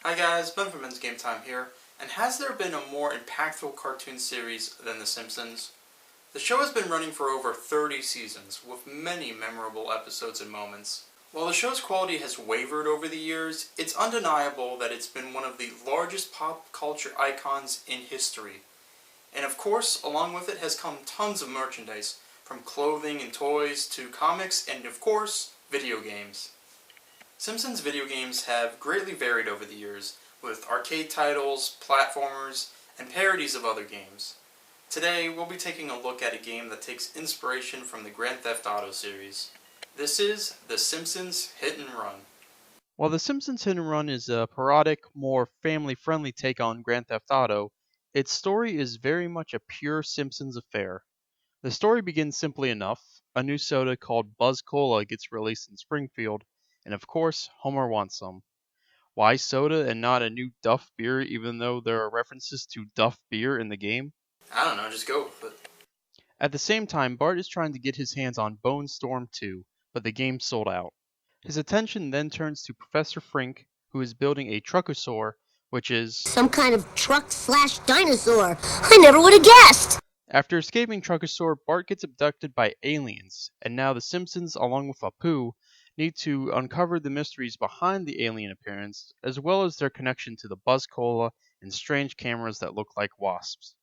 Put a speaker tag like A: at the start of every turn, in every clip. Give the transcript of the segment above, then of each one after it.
A: Hi guys, Ben from BensGameTime here, and has there been a more impactful cartoon series than The Simpsons? The show has been running for over 30 seasons, with many memorable episodes and moments. While the show's quality has wavered over the years, it's undeniable that it's been one of the largest pop culture icons in history. And of course, along with it has come tons of merchandise, from clothing and toys to comics and of course, video games. Simpsons video games have greatly varied over the years, with arcade titles, platformers, and parodies of other games. Today, we'll be taking a look at a game that takes inspiration from the Grand Theft Auto series. This is The Simpsons Hit and Run.
B: While The Simpsons Hit and Run is a parodic, more family friendly take on Grand Theft Auto, its story is very much a pure Simpsons affair. The story begins simply enough. A new soda called Buzz Cola gets released in Springfield, and of course, Homer wants some. Why soda and not a new Duff beer, even though there are references to Duff beer in the game?
A: I don't know, just go with it.
B: At the same time, Bart is trying to get his hands on Bone Storm 2, but the game sold out. His attention then turns to Professor Frink, who is building a Truckosaur, which is.
C: Some kind of truck slash dinosaur. I never would have guessed.
B: After escaping Truckosaur, Bart gets abducted by aliens, and now the Simpsons, along with Apu, need to uncover the mysteries behind the alien appearance, as well as their connection to the Buzz Cola and strange cameras that look like wasps.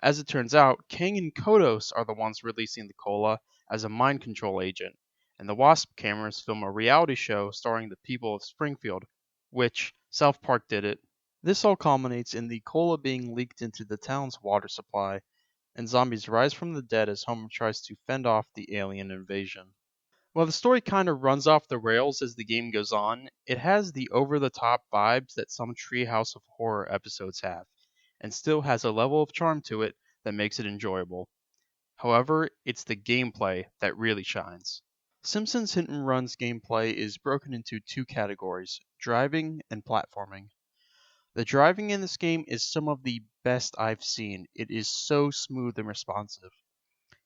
B: As it turns out, Kang and Kodos are the ones releasing the cola as a mind control agent, and the Wasp cameras film a reality show starring the people of Springfield, which South Park did it. This all culminates in the cola being leaked into the town's water supply, and zombies rise from the dead as Homer tries to fend off the alien invasion. While the story kind of runs off the rails as the game goes on, it has the over the top vibes that some Treehouse of Horror episodes have, and still has a level of charm to it that makes it enjoyable. However, it's the gameplay that really shines. Simpsons Hit and Run's gameplay is broken into two categories: driving and platforming. The driving in this game is some of the best I've seen. It is so smooth and responsive.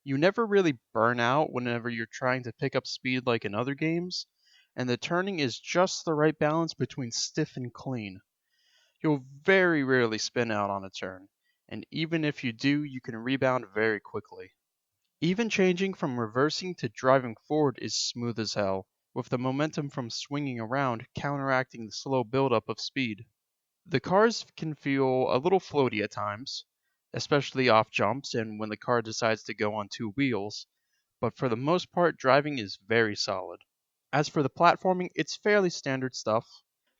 B: You never really burn out whenever you're trying to pick up speed like in other games, and the turning is just the right balance between stiff and clean. You'll very rarely spin out on a turn, and even if you do, you can rebound very quickly. Even changing from reversing to driving forward is smooth as hell, with the momentum from swinging around counteracting the slow buildup of speed. The cars can feel a little floaty at times, especially off jumps and when the car decides to go on two wheels, but for the most part, driving is very solid. As for the platforming, it's fairly standard stuff.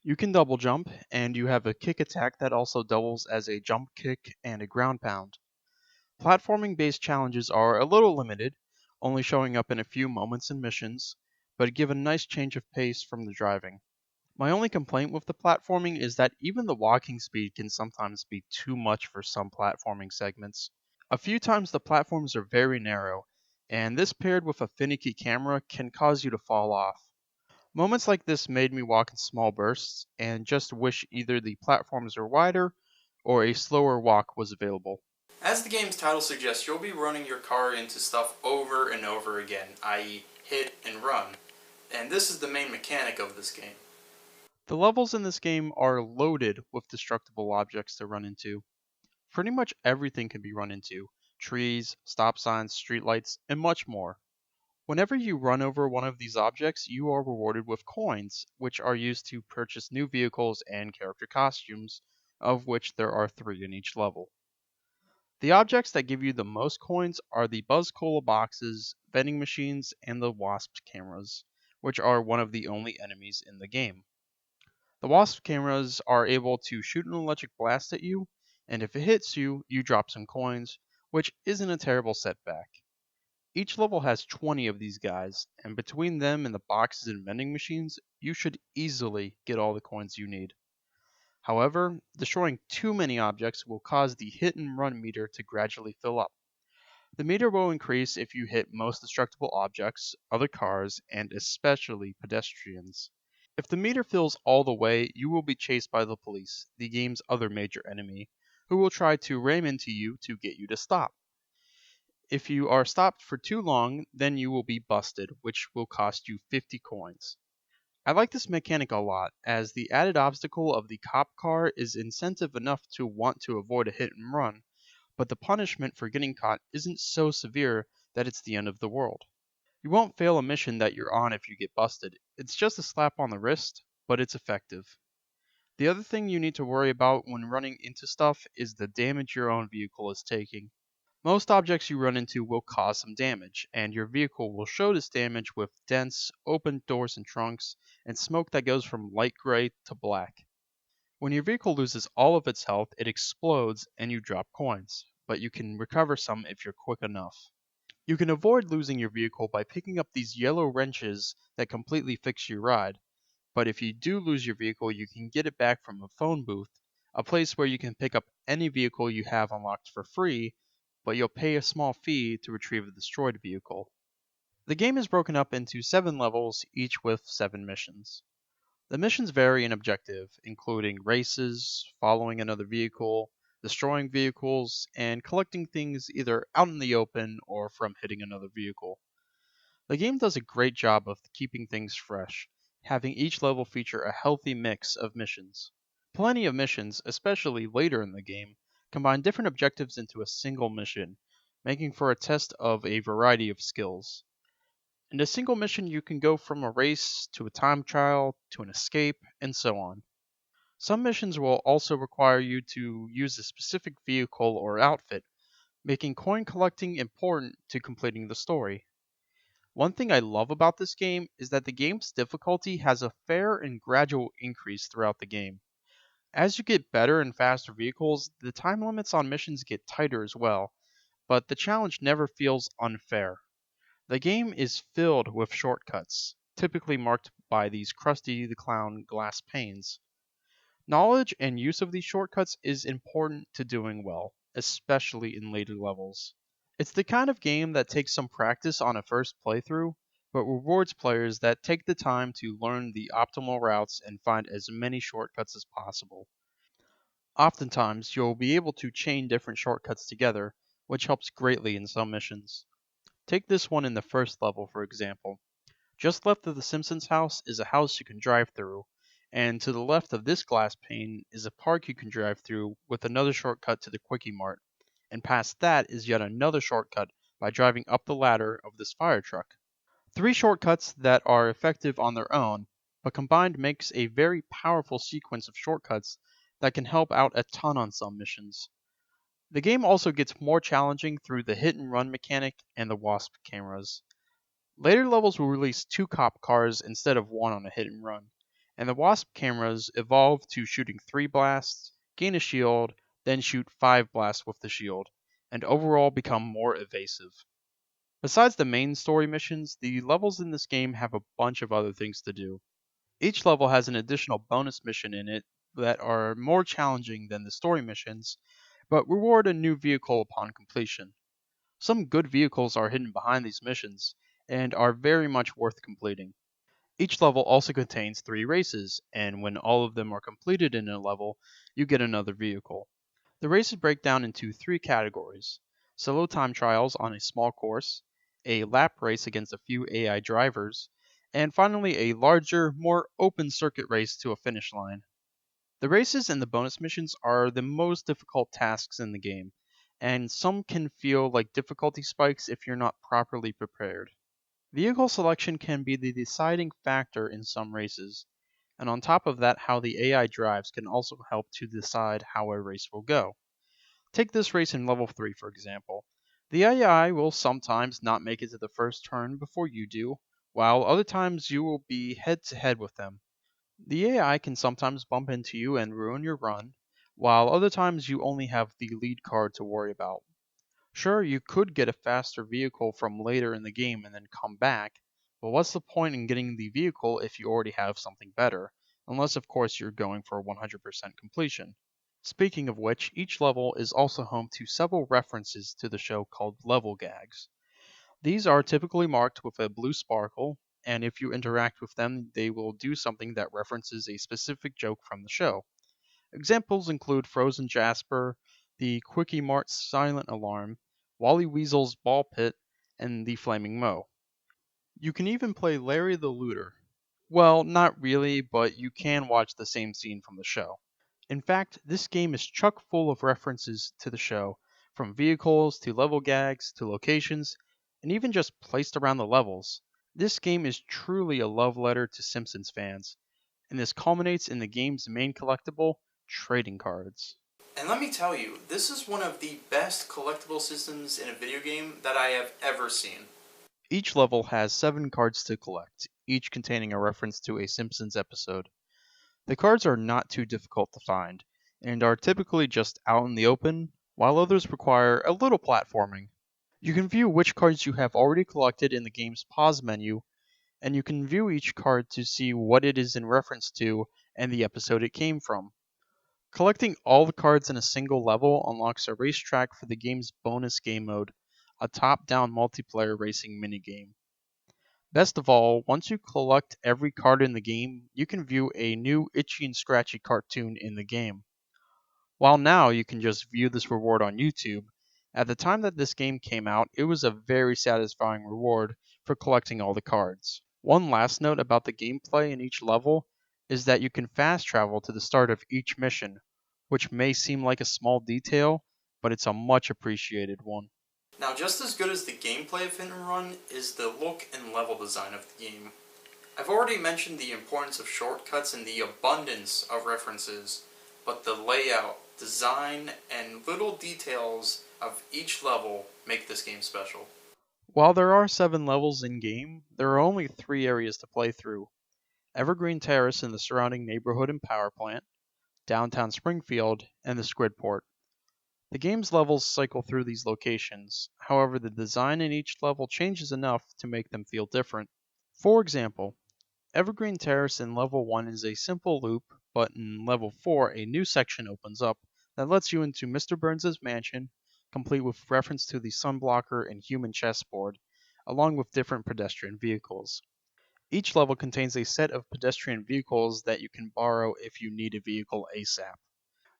B: You can double jump, and you have a kick attack that also doubles as a jump kick and a ground pound. Platforming based challenges are a little limited, only showing up in a few moments and missions, but give a nice change of pace from the driving. My only complaint with the platforming is that even the walking speed can sometimes be too much for some platforming segments. A few times the platforms are very narrow, and this paired with a finicky camera can cause you to fall off. Moments like this made me walk in small bursts and just wish either the platforms were wider or a slower walk was available.
A: As the game's title suggests, you'll be running your car into stuff over and over again, i.e., hit and run. And this is the main mechanic of this game.
B: The levels in this game are loaded with destructible objects to run into. Pretty much everything can be run into: trees, stop signs, streetlights, and much more. Whenever you run over one of these objects, you are rewarded with coins, which are used to purchase new vehicles and character costumes, of which there are 3 in each level. The objects that give you the most coins are the Buzz Cola boxes, vending machines, and the Wasp cameras, which are one of the only enemies in the game. The Wasp cameras are able to shoot an electric blast at you, and if it hits you, you drop some coins, which isn't a terrible setback. Each level has 20 of these guys, and between them and the boxes and vending machines, you should easily get all the coins you need. However, destroying too many objects will cause the hit and run meter to gradually fill up. The meter will increase if you hit most destructible objects, other cars, and especially pedestrians. If the meter fills all the way, you will be chased by the police, the game's other major enemy, who will try to ram into you to get you to stop. If you are stopped for too long, then you will be busted, which will cost you 50 coins. I like this mechanic a lot, as the added obstacle of the cop car is incentive enough to want to avoid a hit and run, but the punishment for getting caught isn't so severe that it's the end of the world. You won't fail a mission that you're on if you get busted. It's just a slap on the wrist, but it's effective. The other thing you need to worry about when running into stuff is the damage your own vehicle is taking. Most objects you run into will cause some damage, and your vehicle will show this damage with dents, open doors and trunks, and smoke that goes from light gray to black. When your vehicle loses all of its health, it explodes and you drop coins, but you can recover some if you're quick enough. You can avoid losing your vehicle by picking up these yellow wrenches that completely fix your ride, but if you do lose your vehicle, you can get it back from a phone booth, a place where you can pick up any vehicle you have unlocked for free, but you'll pay a small fee to retrieve a destroyed vehicle. The game is broken up into 7 levels, each with 7 missions. The missions vary in objective, including races, following another vehicle, destroying vehicles, and collecting things either out in the open or from hitting another vehicle. The game does a great job of keeping things fresh, having each level feature a healthy mix of missions. Plenty of missions, especially later in the game, combine different objectives into a single mission, making for a test of a variety of skills. In a single mission, you can go from a race to a time trial to an escape, and so on. Some missions will also require you to use a specific vehicle or outfit, making coin collecting important to completing the story. One thing I love about this game is that the game's difficulty has a fair and gradual increase throughout the game. As you get better and faster vehicles, the time limits on missions get tighter as well, but the challenge never feels unfair. The game is filled with shortcuts, typically marked by these Krusty the Clown glass panes. Knowledge and use of these shortcuts is important to doing well, especially in later levels. It's the kind of game that takes some practice on a first playthrough, but rewards players that take the time to learn the optimal routes and find as many shortcuts as possible. Oftentimes, you'll be able to chain different shortcuts together, which helps greatly in some missions. Take this one in the first level, for example. Just left of the Simpsons house is a house you can drive through, and to the left of this glass pane is a park you can drive through with another shortcut to the Quickie Mart, and past that is yet another shortcut by driving up the ladder of this fire truck. 3 shortcuts that are effective on their own, but combined makes a very powerful sequence of shortcuts that can help out a ton on some missions. The game also gets more challenging through the hit and run mechanic and the wasp cameras. Later levels will release 2 cop cars instead of 1 on a hit and run, and the wasp cameras evolve to shooting 3 blasts, gain a shield, then shoot 5 blasts with the shield, and overall become more evasive. Besides the main story missions, the levels in this game have a bunch of other things to do. Each level has an additional bonus mission in it that are more challenging than the story missions, but reward a new vehicle upon completion. Some good vehicles are hidden behind these missions, and are very much worth completing. Each level also contains 3 races, and when all of them are completed in a level, you get another vehicle. The races break down into 3 categories: solo time trials on a small course, a lap race against a few AI drivers, and finally a larger, more open circuit race to a finish line. The races and the bonus missions are the most difficult tasks in the game, and some can feel like difficulty spikes if you're not properly prepared. Vehicle selection can be the deciding factor in some races, and on top of that, how the AI drives can also help to decide how a race will go. Take this race in level 3 for example. The AI will sometimes not make it to the first turn before you do, while other times you will be head to head with them. The AI can sometimes bump into you and ruin your run, while other times you only have the lead card to worry about. Sure, you could get a faster vehicle from later in the game and then come back, but what's the point in getting the vehicle if you already have something better? Unless, of course, you're going for 100% completion. Speaking of which, each level is also home to several references to the show called level gags. These are typically marked with a blue sparkle, and if you interact with them, they will do something that references a specific joke from the show. Examples include Frozen Jasper, the Quickie Mart silent alarm, Wally Weasel's ball pit, and the Flaming Moe. You can even play Larry the Looter. Well, not really, but you can watch the same scene from the show. In fact, this game is chock full of references to the show, from vehicles to level gags to locations, and even just placed around the levels. This game is truly a love letter to Simpsons fans, and this culminates in the game's main collectible, trading cards.
A: And let me tell you, this is one of the best collectible systems in a video game that I have ever seen.
B: Each level has 7 cards to collect, each containing a reference to a Simpsons episode. The cards are not too difficult to find, and are typically just out in the open, while others require a little platforming. You can view which cards you have already collected in the game's pause menu, and you can view each card to see what it is in reference to and the episode it came from. Collecting all the cards in a single level unlocks a racetrack for the game's bonus game mode, a top-down multiplayer racing minigame. Best of all, once you collect every card in the game, you can view a new Itchy and Scratchy cartoon in the game. While now you can just view this reward on YouTube, at the time that this game came out, it was a very satisfying reward for collecting all the cards. One last note about the gameplay in each level is that you can fast travel to the start of each mission, which may seem like a small detail, but it's a much appreciated one.
A: Now, just as good as the gameplay of Hit and Run is the look and level design of the game. I've already mentioned the importance of shortcuts and the abundance of references, but the layout, design, and little details of each level make this game special.
B: While there are 7 levels in game, there are only 3 areas to play through: Evergreen Terrace and the surrounding neighborhood and power plant, downtown Springfield, and the Squidport. The game's levels cycle through these locations, however, the design in each level changes enough to make them feel different. For example, Evergreen Terrace in level 1 is a simple loop, but in level 4 a new section opens up that lets you into Mr. Burns' mansion, complete with reference to the sunblocker and human chessboard, along with different pedestrian vehicles. Each level contains a set of pedestrian vehicles that you can borrow if you need a vehicle ASAP.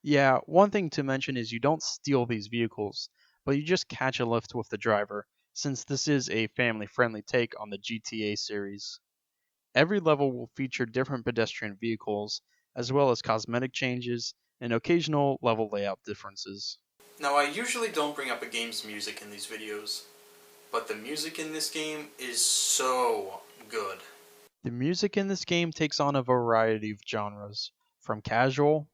B: Yeah, one thing to mention is you don't steal these vehicles, but you just catch a lift with the driver, since this is a family-friendly take on the GTA series. Every level will feature different pedestrian vehicles, as well as cosmetic changes and occasional level layout differences.
A: Now, I usually don't bring up a game's music in these videos, but the music in this game is so good.
B: The music in this game takes on a variety of genres, from casual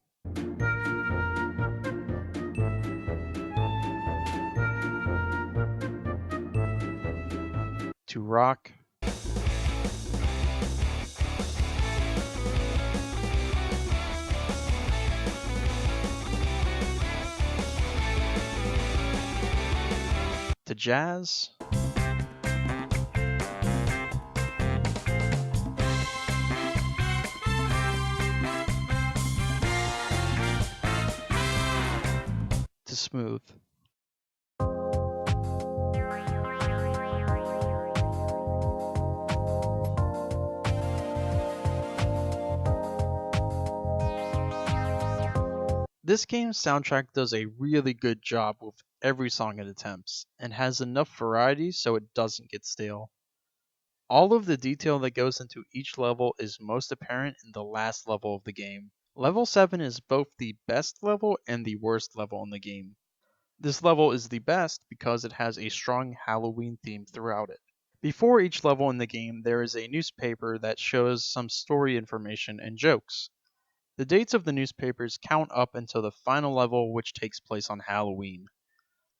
B: to rock to jazz to smooth. This game's soundtrack does a really good job with every song it attempts, and has enough variety so it doesn't get stale. All of the detail that goes into each level is most apparent in the last level of the game. Level 7 is both the best level and the worst level in the game. This level is the best because it has a strong Halloween theme throughout it. Before each level in the game, there is a newspaper that shows some story information and jokes. The dates of the newspapers count up until the final level, which takes place on Halloween.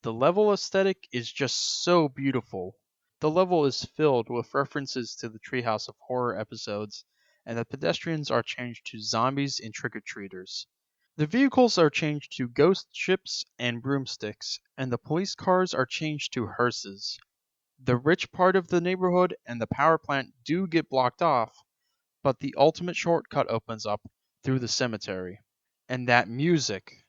B: The level aesthetic is just so beautiful. The level is filled with references to the Treehouse of Horror episodes, and the pedestrians are changed to zombies and trick-or-treaters. The vehicles are changed to ghost ships and broomsticks, and the police cars are changed to hearses. The rich part of the neighborhood and the power plant do get blocked off, but the ultimate shortcut opens up through the cemetery. And that music.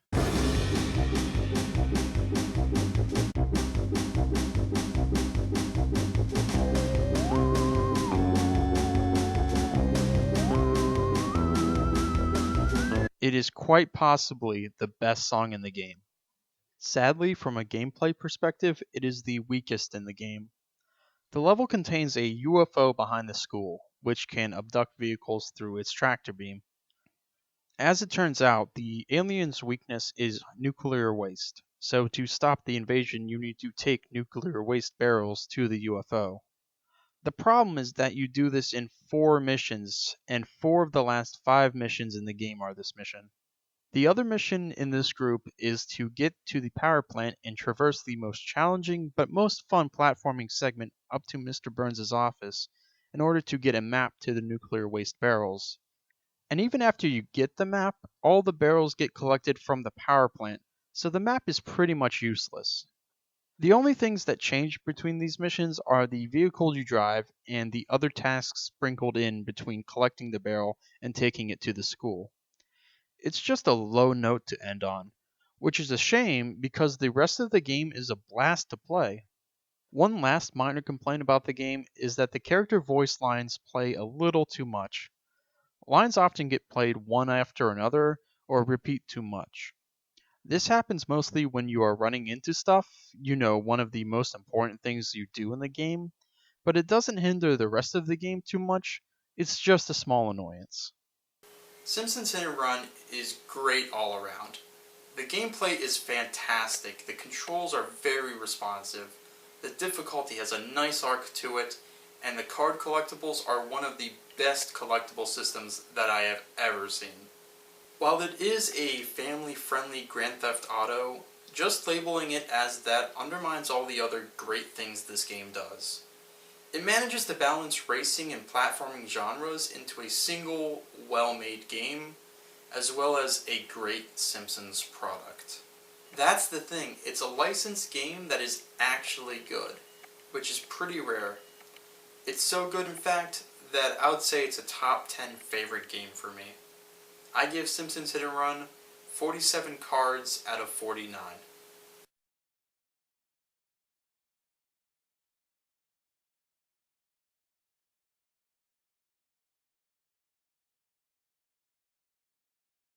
B: It is quite possibly the best song in the game. Sadly, from a gameplay perspective, it is the weakest in the game. The level contains a UFO behind the school, which can abduct vehicles through its tractor beam. As it turns out, the alien's weakness is nuclear waste. So to stop the invasion, you need to take nuclear waste barrels to the UFO. The problem is that you do this in 4 missions, and 4 of the last 5 missions in the game are this mission. The other mission in this group is to get to the power plant and traverse the most challenging but most fun platforming segment up to Mr. Burns' office in order to get a map to the nuclear waste barrels. And even after you get the map, all the barrels get collected from the power plant, so the map is pretty much useless. The only things that change between these missions are the vehicle you drive and the other tasks sprinkled in between collecting the barrel and taking it to the school. It's just a low note to end on, which is a shame because the rest of the game is a blast to play. One last minor complaint about the game is that the character voice lines play a little too much. Lines often get played one after another or repeat too much. This happens mostly when you are running into stuff, one of the most important things you do in the game, but it doesn't hinder the rest of the game too much, it's just a small annoyance.
A: Simpsons Hit Run is great all around. The gameplay is fantastic, the controls are very responsive, the difficulty has a nice arc to it, and the card collectibles are one of the best collectible systems that I have ever seen. While it is a family-friendly Grand Theft Auto, just labeling it as that undermines all the other great things this game does. It manages to balance racing and platforming genres into a single, well-made game, as well as a great Simpsons product. That's the thing, it's a licensed game that is actually good, which is pretty rare. It's so good, in fact, that I would say it's a top 10 favorite game for me. I give Simpsons Hit and Run 47 cards out of 49.